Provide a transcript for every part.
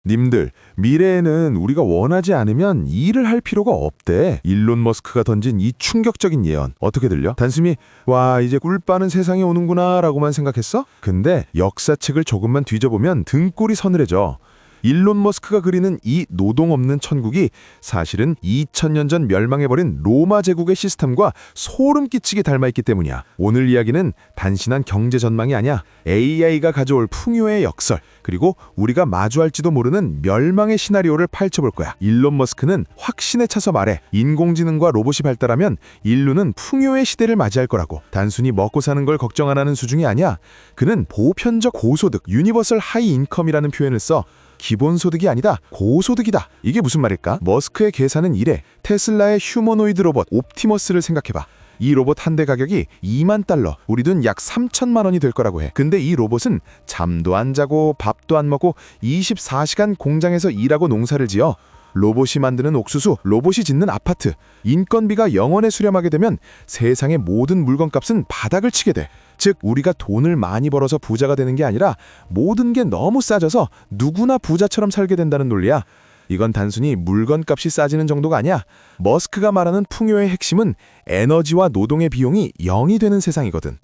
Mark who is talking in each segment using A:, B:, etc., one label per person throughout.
A: 님들, 미래에는 우리가 원하지 않으면 일을 할 필요가 없대. 일론 머스크가 던진 이 충격적인 예언. 어떻게 들려? 단순히 와, 이제 꿀 빠는 세상이 오는구나 라고만 생각했어? 근데 역사책을 조금만 뒤져보면 등골이 서늘해져. 일론 머스크가 그리는 이 노동 없는 천국이 사실은 2000년 전 멸망해버린 로마 제국의 시스템과 소름 끼치게 닮아있기 때문이야. 오늘 이야기는 단순한 경제 전망이 아니야. AI가 가져올 풍요의 역설, 그리고 우리가 마주할지도 모르는 멸망의 시나리오를 펼쳐볼 거야. 일론 머스크는 확신에 차서 말해 인공지능과 로봇이 발달하면 인류는 풍요의 시대를 맞이할 거라고. 단순히 먹고 사는 걸 걱정 안 하는 수준이 아니야. 그는 보편적 고소득, 유니버설 하이 인컴이라는 표현을 써. 기본소득이 아니다, 고소득이다. 이게 무슨 말일까? 머스크의 계산은 이래. 테슬라의 휴머노이드 로봇 옵티머스를 생각해봐. 이 로봇 한 대 가격이 2만 달러, 우리 돈 약 3천만 원이 될 거라고 해. 근데 이 로봇은 잠도 안 자고 밥도 안 먹고 24시간 공장에서 일하고 농사를 지어. 로봇이 만드는 옥수수, 로봇이 짓는 아파트. 인건비가 영원에 수렴하게 되면 세상의 모든 물건값은 바닥을 치게 돼. 즉, 우리가 돈을 많이 벌어서 부자가 되는 게 아니라 모든 게 너무 싸져서 누구나 부자처럼 살게 된다는 논리야. 이건 단순히 물건값이 싸지는 정도가 아니야. 머스크가 말하는 풍요의 핵심은 에너지와 노동의 비용이 0이 되는 세상이거든.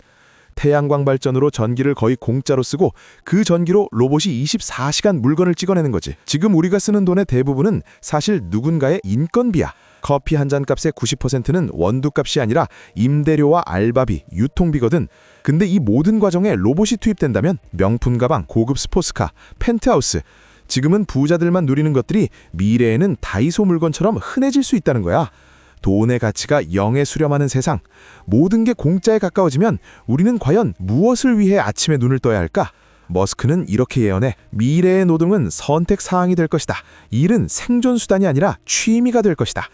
A: 태양광 발전으로 전기를 거의 공짜로 쓰고 그 전기로 로봇이 24시간 물건을 찍어내는 거지. 지금 우리가 쓰는 돈의 대부분은 사실 누군가의 인건비야. 커피 한 잔 값의 90%는 원두값이 아니라 임대료와 알바비, 유통비거든. 근데 이 모든 과정에 로봇이 투입된다면 명품 가방, 고급 스포츠카, 펜트하우스, 지금은 부자들만 누리는 것들이 미래에는 다이소 물건처럼 흔해질 수 있다는 거야. 돈의 가치가 0에 수렴하는 세상, 모든 게 공짜에 가까워지면 우리는 과연 무엇을 위해 아침에 눈을 떠야 할까? 머스크는 이렇게 예언해. 미래의 노동은 선택 사항이 될 것이다. 일은 생존 수단이 아니라 취미가 될 것이다.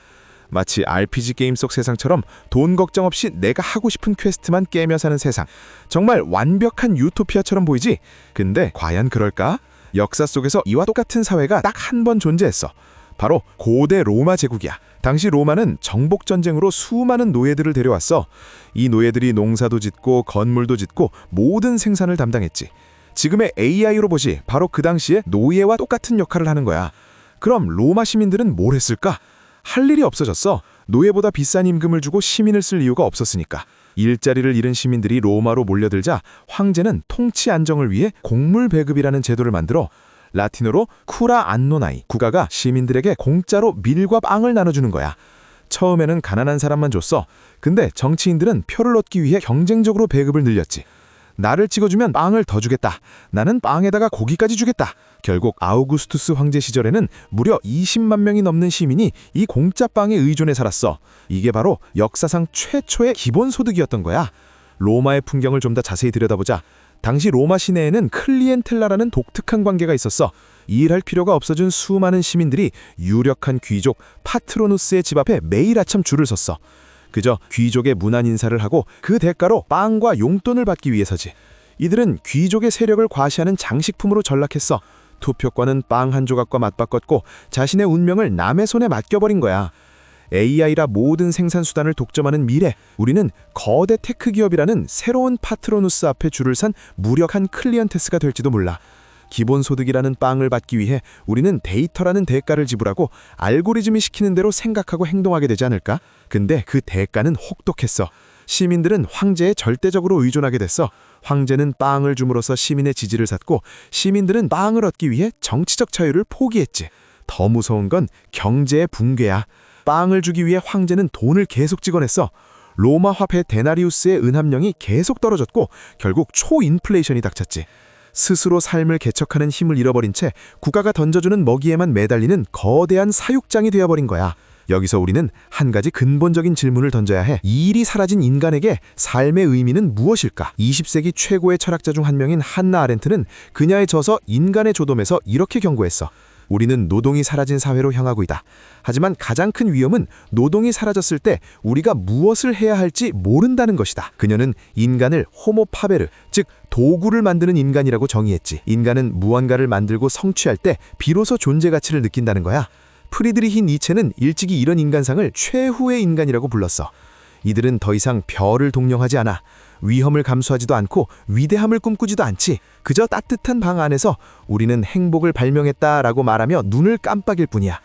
A: 마치 RPG 게임 속 세상처럼 돈 걱정 없이 내가 하고 싶은 퀘스트만 깨며 사는 세상. 정말 완벽한 유토피아처럼 보이지? 근데 과연 그럴까? 역사 속에서 이와 똑같은 사회가 딱 한 번 존재했어. 바로 고대 로마 제국이야. 당시 로마는 정복 전쟁으로 수많은 노예들을 데려왔어. 이 노예들이 농사도 짓고 건물도 짓고 모든 생산을 담당했지. 지금의 AI 로봇이 바로 그 당시에 노예와 똑같은 역할을 하는 거야. 그럼 로마 시민들은 뭘 했을까? 할 일이 없어졌어. 노예보다 비싼 임금을 주고 시민을 쓸 이유가 없었으니까. 일자리를 잃은 시민들이 로마로 몰려들자 황제는 통치 안정을 위해 곡물 배급이라는 제도를 만들어 라틴어로 쿠라 안노나이, 국가가 시민들에게 공짜로 밀과 빵을 나눠주는 거야. 처음에는 가난한 사람만 줬어. 근데 정치인들은 표를 얻기 위해 경쟁적으로 배급을 늘렸지. 나를 찍어주면 빵을 더 주겠다. 나는 빵에다가 고기까지 주겠다. 결국 아우구스투스 황제 시절에는 무려 20만 명이 넘는 시민이 이 공짜 빵에 의존해 살았어. 이게 바로 역사상 최초의 기본소득이었던 거야. 로마의 풍경을 좀 더 자세히 들여다보자. 당시 로마 시내에는 클리엔텔라라는 독특한 관계가 있었어. 일할 필요가 없어진 수많은 시민들이 유력한 귀족 파트로누스의 집 앞에 매일 아침 줄을 섰어. 그저 귀족의 문안 인사를 하고 그 대가로 빵과 용돈을 받기 위해서지. 이들은 귀족의 세력을 과시하는 장식품으로 전락했어. 투표권은 빵 한 조각과 맞바꿨고 자신의 운명을 남의 손에 맡겨버린 거야. AI라 모든 생산수단을 독점하는 미래, 우리는 거대 테크 기업이라는 새로운 파트로누스 앞에 줄을 선 무력한 클리언테스가 될지도 몰라. 기본소득이라는 빵을 받기 위해 우리는 데이터라는 대가를 지불하고 알고리즘이 시키는 대로 생각하고 행동하게 되지 않을까? 근데 그 대가는 혹독했어. 시민들은 황제에 절대적으로 의존하게 됐어. 황제는 빵을 줌으로써 시민의 지지를 샀고 시민들은 빵을 얻기 위해 정치적 자유를 포기했지. 더 무서운 건 경제의 붕괴야. 빵을 주기 위해 황제는 돈을 계속 찍어냈어. 로마 화폐 데나리우스의 은합량이 계속 떨어졌고 결국 초인플레이션이 닥쳤지. 스스로 삶을 개척하는 힘을 잃어버린 채 국가가 던져주는 먹이에만 매달리는 거대한 사육장이 되어버린 거야. 여기서 우리는 한 가지 근본적인 질문을 던져야 해. 이 일이 사라진 인간에게 삶의 의미는 무엇일까? 20세기 최고의 철학자 중 한 명인 한나 아렌트는 그녀의 저서 인간의 조dom에서 이렇게 경고했어. 우리는 노동이 사라진 사회로 향하고 있다. 하지만 가장 큰 위험은 노동이 사라졌을 때 우리가 무엇을 해야 할지 모른다는 것이다. 그녀는 인간을 호모 파베르, 즉 도구를 만드는 인간이라고 정의했지. 인간은 무언가를 만들고 성취할 때 비로소 존재 가치를 느낀다는 거야. 프리드리히 니체는 일찍이 이런 인간상을 최후의 인간이라고 불렀어. 이들은 더 이상 별을 동경하지 않아.
B: 위험을 감수하지도 않고 위대함을 꿈꾸지도 않지. 그저 따뜻한 방 안에서 우리는 행복을 발명했다라고 말하며 눈을 깜빡일 뿐이야.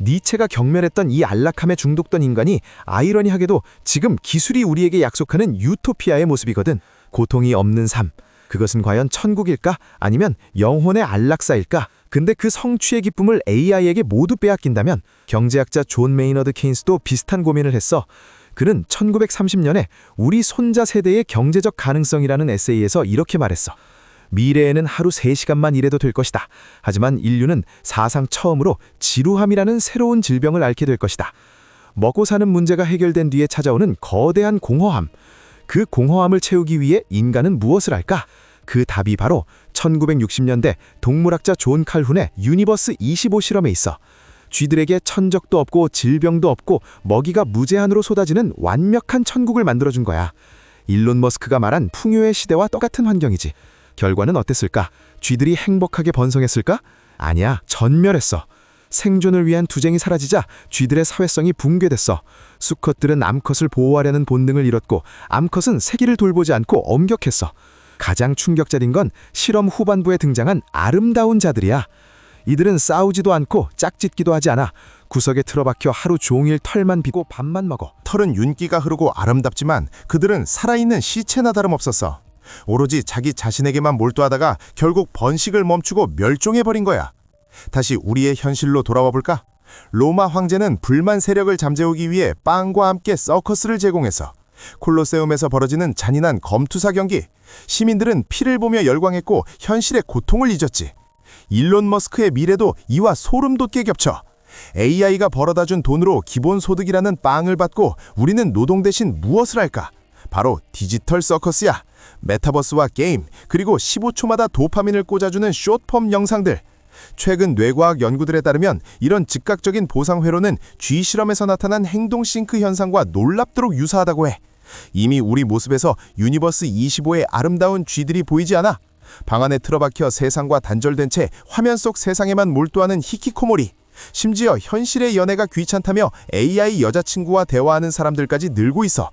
B: 니체가 경멸했던 이 안락함에 중독된 인간이 아이러니하게도 지금 기술이 우리에게 약속하는 유토피아의 모습이거든. 고통이 없는 삶. 그것은 과연 천국일까? 아니면 영혼의 안락사일까? 근데 그 성취의 기쁨을 AI에게 모두 빼앗긴다면? 경제학자 존 메이너드 케인스도 비슷한 고민을 했어. 그는 1930년에 우리 손자 세대의 경제적 가능성이라는 에세이에서 이렇게 말했어. 미래에는 하루 3시간만 일해도 될 것이다. 하지만 인류는 사상 처음으로 지루함이라는 새로운 질병을 앓게 될 것이다. 먹고 사는 문제가 해결된 뒤에 찾아오는 거대한 공허함. 그 공허함을 채우기 위해 인간은 무엇을 할까? 그 답이 바로 1960년대 동물학자 존 칼훈의 유니버스 25 실험에 있어. 쥐들에게 천적도 없고 질병도 없고 먹이가 무제한으로 쏟아지는 완벽한 천국을 만들어준 거야. 일론 머스크가 말한 풍요의 시대와 똑같은 환경이지. 결과는 어땠을까? 쥐들이 행복하게 번성했을까? 아니야, 전멸했어. 생존을 위한 투쟁이 사라지자 쥐들의 사회성이 붕괴됐어. 수컷들은 암컷을 보호하려는 본능을 잃었고 암컷은 새끼를 돌보지 않고 엄격했어. 가장 충격적인 건 실험 후반부에 등장한 아름다운 자들이야. 이들은 싸우지도 않고 짝짓기도 하지 않아. 구석에 틀어박혀 하루 종일 털만 비고 밥만 먹어.
C: 털은 윤기가 흐르고 아름답지만 그들은 살아있는 시체나 다름없었어. 오로지 자기 자신에게만 몰두하다가 결국 번식을 멈추고 멸종해버린 거야. 다시 우리의 현실로 돌아와 볼까? 로마 황제는 불만 세력을 잠재우기 위해 빵과 함께 서커스를 제공했어. 콜로세움에서 벌어지는 잔인한 검투사 경기. 시민들은 피를 보며 열광했고 현실의 고통을 잊었지. 일론 머스크의 미래도 이와 소름 돋게 겹쳐. AI가 벌어다준 돈으로 기본소득이라는 빵을 받고 우리는 노동 대신 무엇을 할까? 바로 디지털 서커스야. 메타버스와 게임, 그리고 15초마다 도파민을 꽂아주는 숏폼 영상들. 최근 뇌과학 연구들에 따르면 이런 즉각적인 보상 회로는 쥐 실험에서 나타난 행동 싱크 현상과 놀랍도록 유사하다고 해. 이미 우리 모습에서 유니버스 25의 아름다운 쥐들이 보이지 않아? 방 안에 틀어박혀 세상과 단절된 채 화면 속 세상에만 몰두하는 히키코모리. 심지어 현실의 연애가 귀찮다며 AI 여자친구와 대화하는 사람들까지 늘고 있어.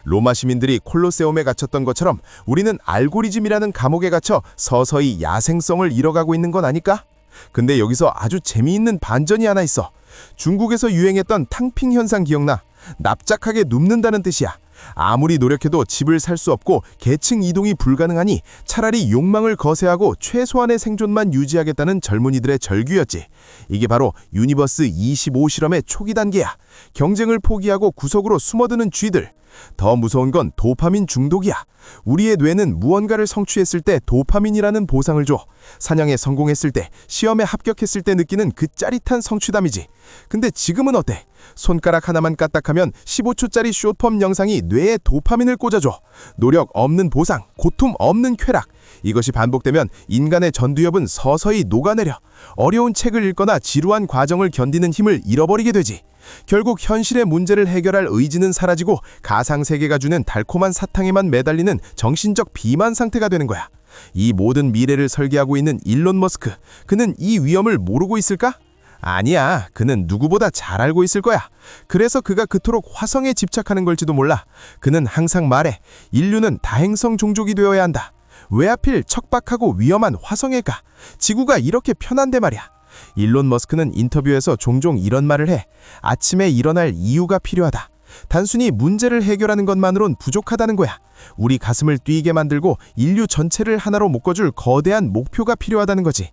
C: 로마 시민들이 콜로세움에 갇혔던 것처럼 우리는 알고리즘이라는 감옥에 갇혀 서서히 야생성을 잃어가고 있는 건 아닐까? 근데 여기서 아주 재미있는 반전이 하나 있어. 중국에서 유행했던 탕핑 현상 기억나? 납작하게 눕는다는 뜻이야. 아무리 노력해도 집을 살 수 없고 계층 이동이 불가능하니 차라리 욕망을 거세하고 최소한의 생존만 유지하겠다는 젊은이들의 절규였지. 이게 바로 유니버스 25 실험의 초기 단계야. 경쟁을 포기하고 구석으로 숨어드는 쥐들. 더 무서운 건 도파민 중독이야. 우리의 뇌는 무언가를 성취했을 때 도파민이라는 보상을 줘. 사냥에 성공했을 때, 시험에 합격했을 때 느끼는 그 짜릿한 성취감이지. 근데 지금은 어때? 손가락 하나만 까딱하면 15초짜리 숏폼 영상이 뇌에 도파민을 꽂아줘. 노력 없는 보상, 고통 없는 쾌락. 이것이 반복되면 인간의 전두엽은 서서히 녹아내려 어려운 책을 읽거나 지루한 과정을 견디는 힘을 잃어버리게 되지. 결국 현실의 문제를 해결할 의지는 사라지고 가상세계가 주는 달콤한 사탕에만 매달리는 정신적 비만 상태가 되는 거야. 이 모든 미래를 설계하고 있는 일론 머스크, 그는 이 위험을 모르고 있을까? 아니야, 그는 누구보다 잘 알고 있을 거야. 그래서 그가 그토록 화성에 집착하는 걸지도 몰라. 그는 항상 말해, 인류는 다행성 종족이 되어야 한다. 왜 하필 척박하고 위험한 화성일까? 지구가 이렇게 편한데 말이야. 일론 머스크는 인터뷰에서 종종 이런 말을 해. 아침에 일어날 이유가 필요하다. 단순히 문제를 해결하는 것만으론 부족하다는 거야. 우리 가슴을 뛰게 만들고 인류 전체를 하나로 묶어줄 거대한 목표가 필요하다는 거지.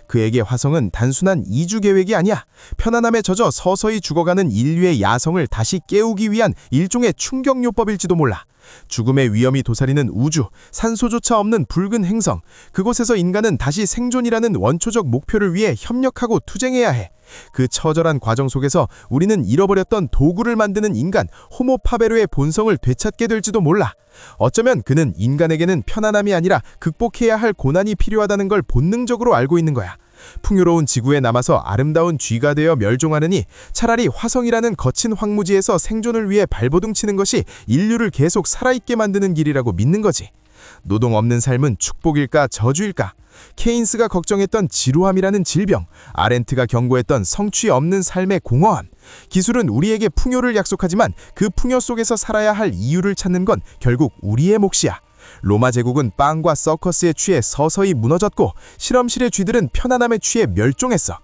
C: 그에게 화성은 단순한 이주 계획이 아니야. 편안함에 젖어 서서히 죽어가는 인류의 야성을 다시 깨우기 위한 일종의 충격요법일지도 몰라. 죽음의 위험이 도사리는 우주, 산소조차 없는 붉은 행성, 그곳에서 인간은 다시 생존이라는 원초적 목표를 위해 협력하고 투쟁해야 해. 그 처절한 과정 속에서 우리는 잃어버렸던 도구를 만드는 인간, 호모 파베르의 본성을 되찾게 될지도 몰라. 어쩌면 그는 인간에게는 편안함이 아니라 극복해야 할 고난이 필요하다는 걸 본능적으로 알고 있는 거야. 풍요로운 지구에 남아서 아름다운 쥐가 되어 멸종하느니 차라리 화성이라는 거친 황무지에서 생존을 위해 발버둥 치는 것이 인류를 계속 살아있게 만드는 길이라고 믿는 거지. 노동 없는 삶은 축복일까 저주일까? 케인스가 걱정했던 지루함이라는 질병, 아렌트가 경고했던 성취 없는 삶의 공허함. 기술은 우리에게 풍요를 약속하지만 그 풍요 속에서 살아야 할 이유를 찾는 건 결국 우리의 몫이야.
B: 로마 제국은 빵과 서커스에 취해 서서히 무너졌고 실험실의 쥐들은 편안함에 취해 멸종했어.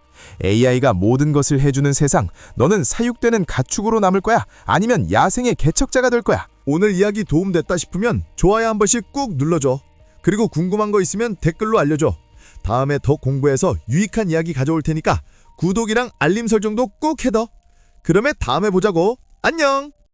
B: AI가 모든 것을 해주는 세상, 너는 사육되는 가축으로 남을 거야? 아니면 야생의 개척자가 될 거야?
D: 오늘 이야기 도움됐다 싶으면 좋아요 한 번씩 꾹 눌러줘. 그리고 궁금한 거 있으면 댓글로 알려줘. 다음에 더 공부해서 유익한 이야기 가져올 테니까 구독이랑 알림 설정도 꼭 해둬. 그러면 다음에 보자고. 안녕!